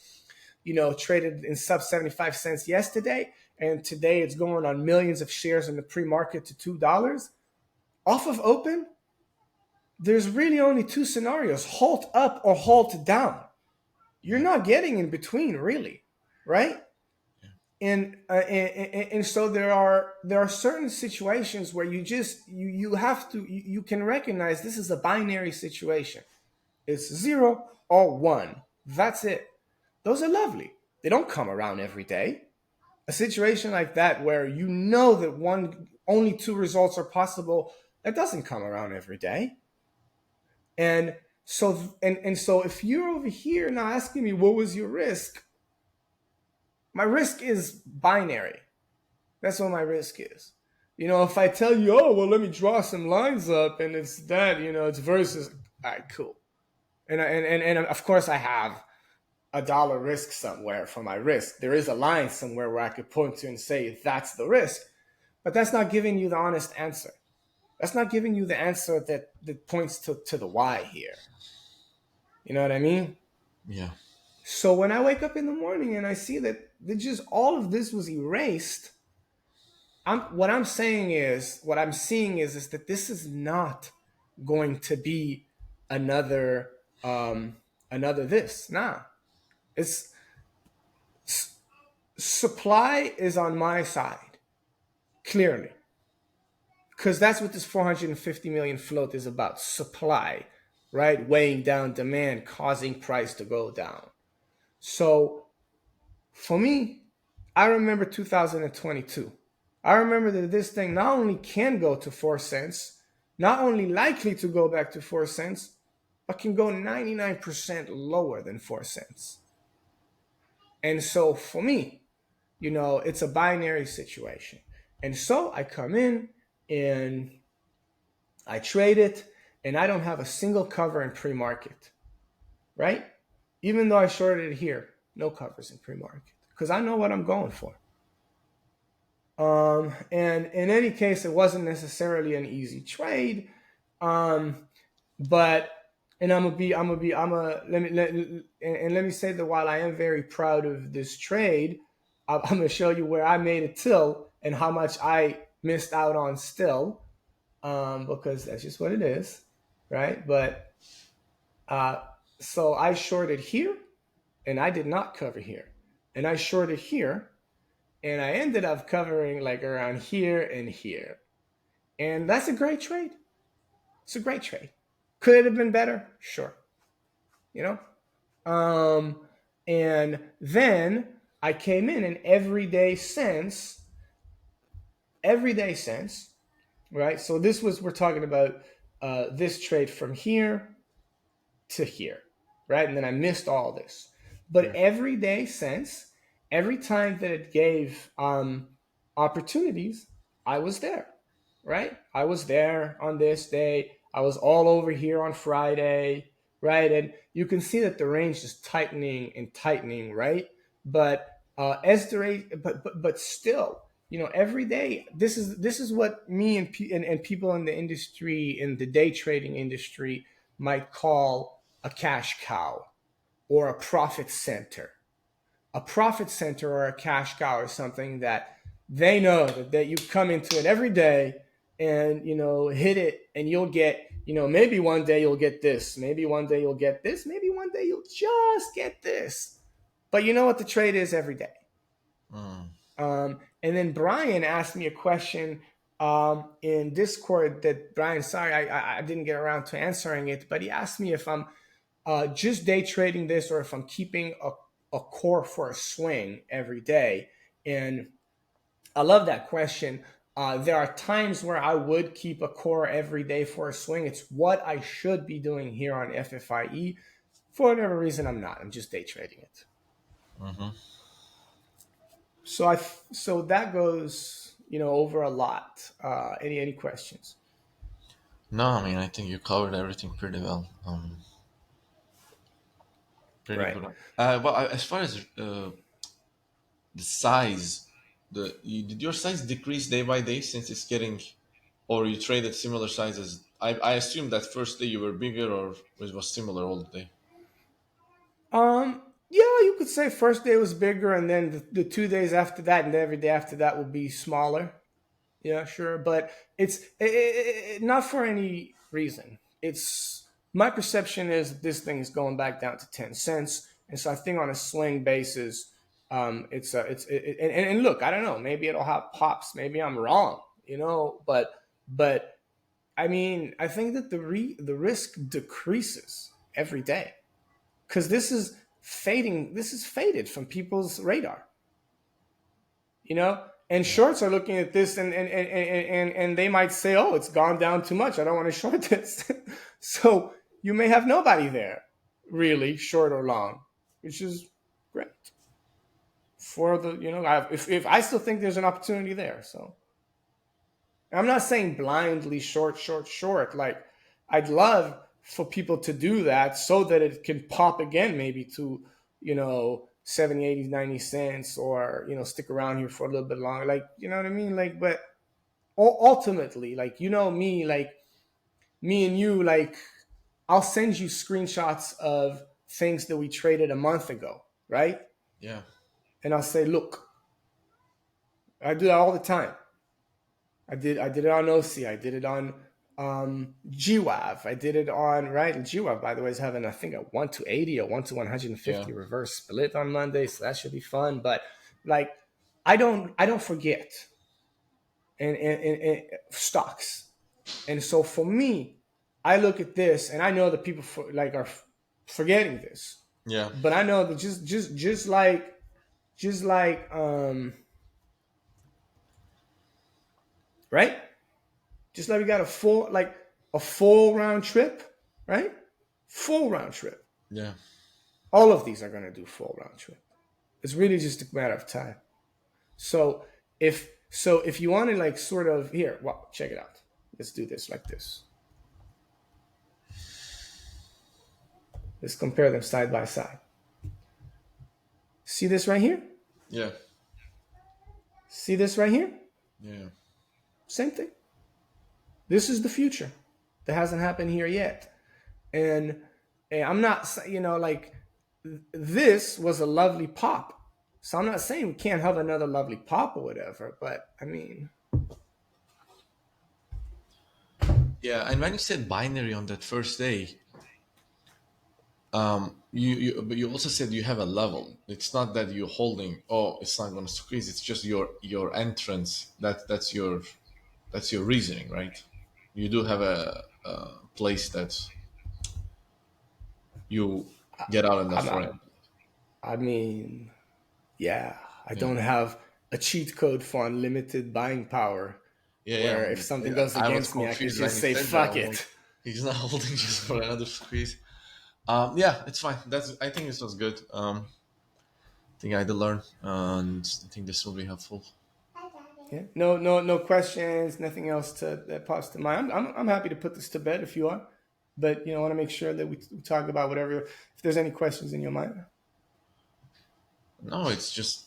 traded in sub 75 cents yesterday, and today it's going on millions of shares in the pre-market to $2 off of open, there's really only two scenarios: halt up or halt down. You're not getting in between, really, right? And so there are certain situations where you have to you can recognize this is a binary situation. It's 0 or 1. That's it. Those are lovely. They don't come around every day. A situation like that where you know that only two results are possible, that doesn't come around every day. And so if you're over here now asking me what was your risk, my risk is binary. That's what my risk is. If I tell you, oh, well, let me draw some lines up and it's that, it's versus, all right, cool. And of course I have $1 risk somewhere for my risk. There is a line somewhere where I could point to and say that's the risk, but that's not giving you the honest answer. That's not giving you the answer that points to the why here. You know what I mean? Yeah. So when I wake up in the morning and I see that just all of this was erased, what I'm seeing is that this is not going to be another this. Nah, it's supply is on my side clearly, because that's what this 450 million float is about. Supply, right? Weighing down demand, causing price to go down. So for me, I remember 2022. I remember that this thing not only can go to 4 cents, not only likely to go back to 4 cents, but can go 99% lower than 4 cents. And so for me, it's a binary situation. And so I come in and I trade it, and I don't have a single cover in pre-market, right? Even though I shorted it here, no covers in pre-market, because I know what I'm going for. And in any case, it wasn't necessarily an easy trade. But let me say that while I am very proud of this trade, I'm gonna show you where I made a till and how much I missed out on still, because that's just what it is, right? But so I shorted here, and I did not cover here, and I shorted here, and I ended up covering like around here and here. And that's a great trade. It's a great trade. Could it have been better? Sure. And then I came in, and everyday cents, right? So we're talking about this trade from here to here, right? And then I missed all this. But everyday cents, every time that it gave opportunities, I was there, right? I was there on this day. I was all over here on Friday, right? And you can see that the range is tightening and tightening, right? But as the rate, but still, every day, this is what me and people in the industry, in the day trading industry, might call a cash cow or a profit center. A profit center or a cash cow is something that they know that you come into it every day and hit it, and you'll get, maybe one day you'll get this, maybe one day you'll get this, maybe one day you'll just get this, but you know what the trade is every day. And then Brian asked me a question in Discord that Brian, sorry, I didn't get around to answering it, but he asked me if I'm just day trading this or if I'm keeping a core for a swing every day. And I love that question. There are times where I would keep a core every day for a swing. It's what I should be doing here on FFIE. For whatever reason, I'm not. I'm just day trading it. Hmm. So that goes over a lot. Any questions? No, I mean I think you covered everything pretty well. Pretty Right. good. Well, as far as the size, did your size decrease day by day since it's getting, or you traded similar sizes? I assume that first day you were bigger, or it was similar all the day. Yeah, you could say first day was bigger, and then the 2 days after that, and every day after that will be smaller. Yeah, sure, but it's not for any reason. It's my perception is this thing is going back down to 10 cents, and so I think on a swing basis, and look, I don't know, maybe it'll have pops, maybe I'm wrong, but I mean, I think that the risk decreases every day because this is fading. This is faded from people's radar, and Yeah, shorts are looking at this and they might say, oh, it's gone down too much, I don't want to short this. So you may have nobody there really short or long, which is great for the if I still think there's an opportunity there. So I'm not saying blindly short, short, short. Like, I'd love for people to do that so that it can pop again, maybe to, 70, 80, 90 cents, or, stick around here for a little bit longer. Like, you know what I mean? Like, but ultimately, like, me, like, me and you, like, I'll send you screenshots of things that we traded a month ago, right? yeah, And I'll say, look, I do that all the time. I did it on OC. I did it on GWAV. I did it on right. And GWAV, by the way, is having I think a 1 to 80 or 1 to 150 yeah, reverse split on Monday, so that should be fun. But like, I don't forget and stocks. And so for me, I look at this and I know that people are forgetting this, yeah, but I know that just like right. Just like we got a full round trip, right? Full round trip. yeah, All of these are going to do full round trip. It's really just a matter of time. So if you want to like sort of here, well, check it out. Let's do this like this. Let's compare them side by side. See this right here? yeah, See this right here? yeah, Same thing. This is the future that hasn't happened here yet. And I'm not, like, this was a lovely pop. So I'm not saying we can't have another lovely pop or whatever, but I mean, yeah. And when you said binary on that first day, but you also said you have a level. It's not that you're holding. Oh, it's not going to squeeze. It's just your entrance. That's your reasoning, right? You do have a place that you get out enough I'm for not, it. I mean, yeah, I Yeah, don't have a cheat code for unlimited buying power yeah, yeah. where if something goes I was against me, I could confused when just you say, said that. fuck I'm like, it. he's not holding just for another squeeze. Yeah, it's fine. I think this was good. I think I had to learn, and I think this will be helpful. Yeah. No questions, nothing else that pops to mind. I'm happy to put this to bed if you are, but I want to make sure that we talk about whatever. If there's any questions in your mind. No, it's just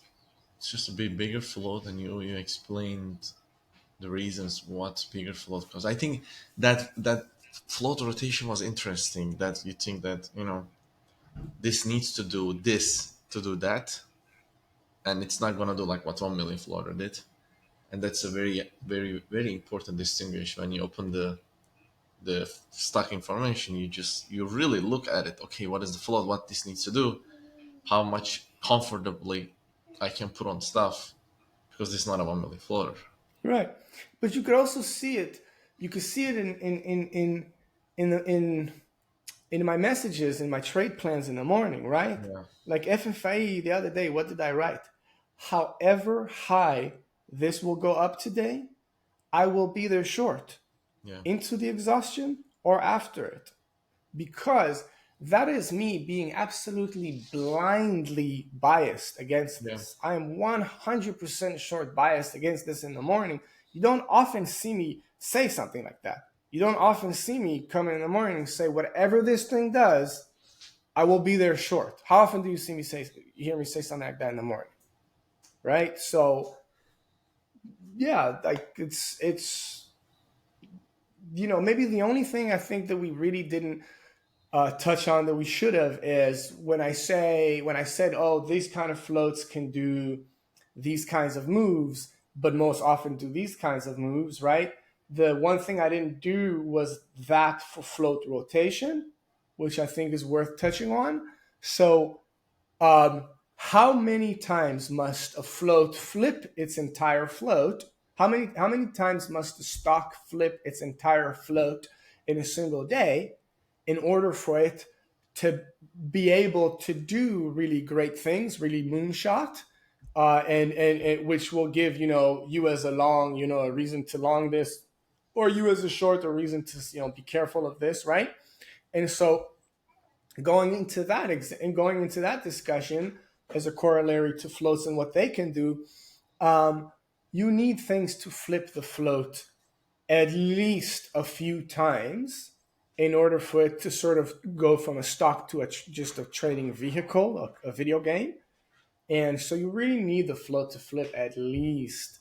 a bit bigger float, and you explained the reasons what's bigger float, because I think that float rotation was interesting. That you think that this needs to do this to do that, and it's not gonna do like what 1 million floater did. And that's a very very very important distinguish when you open the stock information. You really look at it. Okay, what is the float? What this needs to do? How much comfortably I can put on stuff, because it's not a 1 million floater. Right. But you could also see it. You could see it in my messages, in my trade plans in the morning, right? Yeah, Like FFIE the other day, what did I write? However high this will go up today, I will be there short yeah, into the exhaustion or after it, because that is me being absolutely blindly biased against yeah, this. I am 100% short biased against this in the morning. You don't often see me say something like that. You don't often see me come in the morning and say, whatever this thing does, I will be there short. How often do you see me say, you hear me say something like that in the morning? Right? So yeah, like it's maybe the only thing I think that we really didn't touch on that we should have is when I said, oh, these kind of floats can do these kinds of moves, but most often do these kinds of moves, right? The one thing I didn't do was that for float rotation, which I think is worth touching on. So how many times must a float flip its entire float? How many times must the stock flip its entire float in a single day in order for it to be able to do really great things, really moonshot, and which will give you as a long a reason to long this, or you as a short a reason to be careful of this, right? And so going into that discussion as a corollary to floats and what they can do, um, you need things to flip the float at least a few times in order for it to sort of go from a stock to just a trading vehicle, a video game. And so you really need the float to flip at least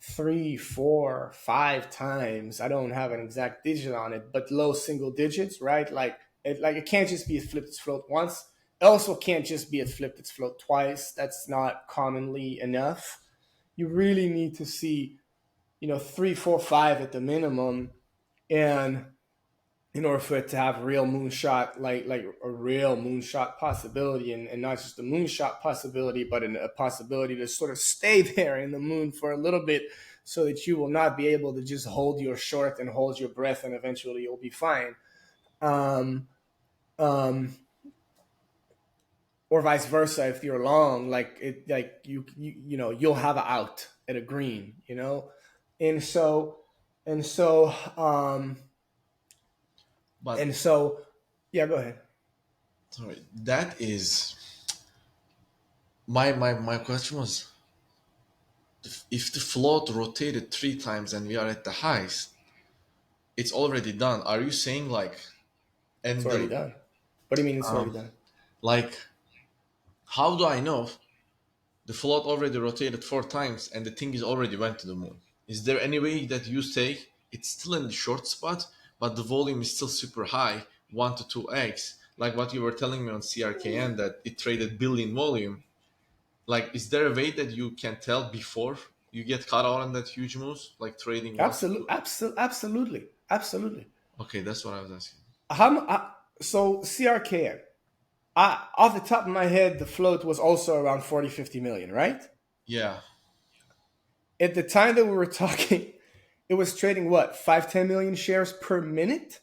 three, four, five times. I don't have an exact digit on it, but low single digits, right? Like it can't just be it flipped its float once. It also can't just be it flipped its float twice. That's not commonly enough. You really need to see, three, four, five at the minimum, and in order for it to have real moonshot, like a real moonshot possibility, and not just a moonshot possibility, but a possibility to sort of stay there in the moon for a little bit, so that you will not be able to just hold your short and hold your breath, and eventually you'll be fine. Um, um, or vice versa, if you're long, you'll have an out at a green, and so and so um, but and so yeah, go ahead. sorry, that is my question was, if the float rotated 3 times and we are at the highs, it's already done. Are you saying like, It's and already the done. What do you mean it's already done? like, how do I know the float already rotated 4 times and the thing is already went to the moon? Is there any way that you say it's still in the short spot, but the volume is still super high, 1 to 2x, like what you were telling me on CRKN that it traded billion volume? Like, is there a way that you can tell before you get caught out on that huge moves, like trading one to Absolutely, two? absolutely, absolutely. Okay, that's what I was asking. So CRKN. Off the top of my head, the float was also around 40, 50 million, right? Yeah, At the time that we were talking, it was trading what, 5, 10 million shares per minute?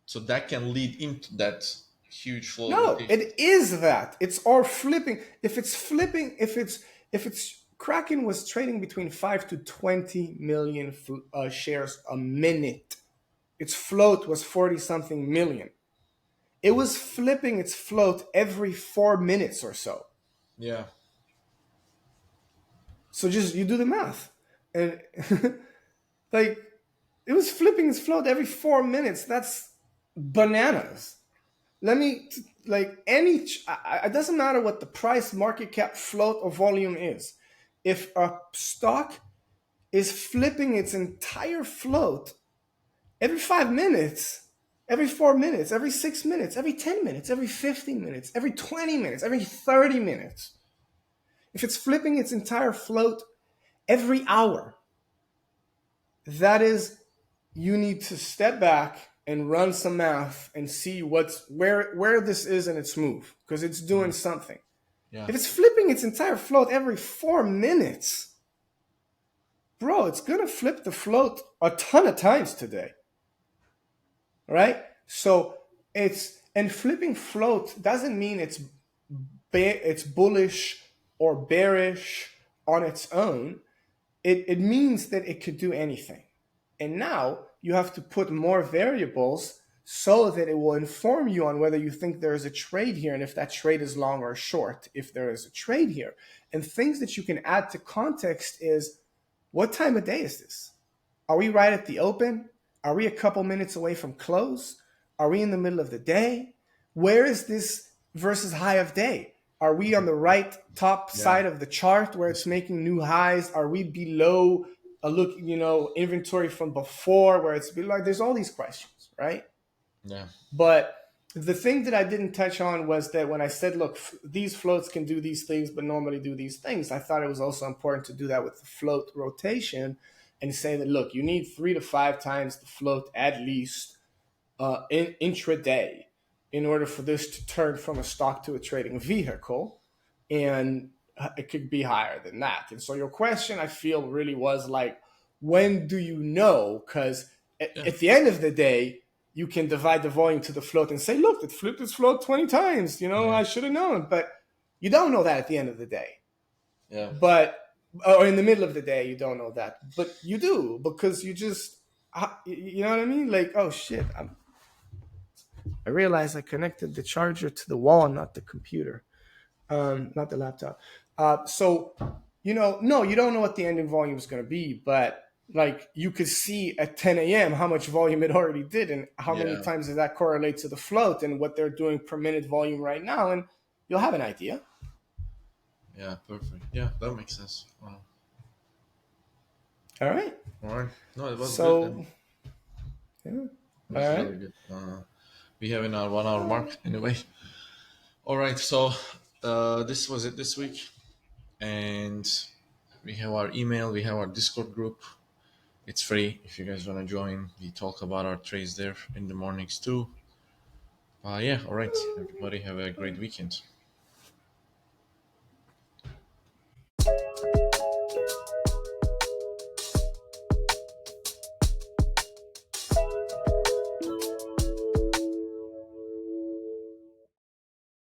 so that can lead into that huge flow No, rotation. it is that. It's all flipping. If it's flipping, if it's Kraken was trading between 5 to 20 million shares a minute. Its float was 40 something million. It was flipping its float every 4 minutes or so. Yeah, So just you do the math. And like it was flipping its float every 4 minutes. That's bananas. Let me like it doesn't matter what the price, market cap, float, or volume is. If a stock is flipping its entire float every 5 minutes, every 4 minutes, every 6 minutes, every 10 minutes, every 15 minutes, every 20 minutes, every 30 minutes, if it's flipping its entire float every hour, that is, you need to step back and run some math and see where this is in its move, because it's doing something. yeah, If it's flipping its entire float every 4 minutes, bro, it's gonna flip the float a ton of times today, right? So and flipping float doesn't mean it's bullish or bearish on its own. It means that it could do anything. And now you have to put more variables so that it will inform you on whether you think there is a trade here and if that trade is long or short, if there is a trade here. And things that you can add to context is, what time of day is this? Are we right at the open? Are we a couple minutes away from close? Are we in the middle of the day? Where is this versus high of day? Are we on the right top Yeah. side of the chart where it's making new highs? Are we below a look, inventory from before where it's below? Like, there's all these questions, right? Yeah. But the thing that I didn't touch on was that when I said, look, these floats can do these things, but normally do these things, I thought it was also important to do that with the float rotation and say that, look, you need 3 to 5 times the float at least in intraday in order for this to turn from a stock to a trading vehicle. And it could be higher than that. And so your question, I feel, really was like, when do you know? Because Yeah. at the end of the day, you can divide the volume to the float and say, look, it flipped its float 20 times. Yeah. I should have known. But you don't know that at the end of the day. Yeah. But, or in the middle of the day, you don't know that. But you do, because you just, you know what I mean? Like, oh shit, I realized I connected the charger to the wall, not the computer, not the laptop. So, no, you don't know what the ending volume is going to be, but like you could see at 10 a.m. how much volume it already did and how many Yeah. times does that correlate to the float and what they're doing per minute volume right now. And you'll have an idea. Yeah. Perfect. Yeah, that makes sense. All right. All right. No, it was good. So, yeah. It All was right. really good. We have in our 1 hour mark anyway. All right. So this was it this week, and we have our email. We have our Discord group. It's free if you guys want to join. We talk about our trades there in the mornings too. Yeah. All right. Everybody have a great weekend.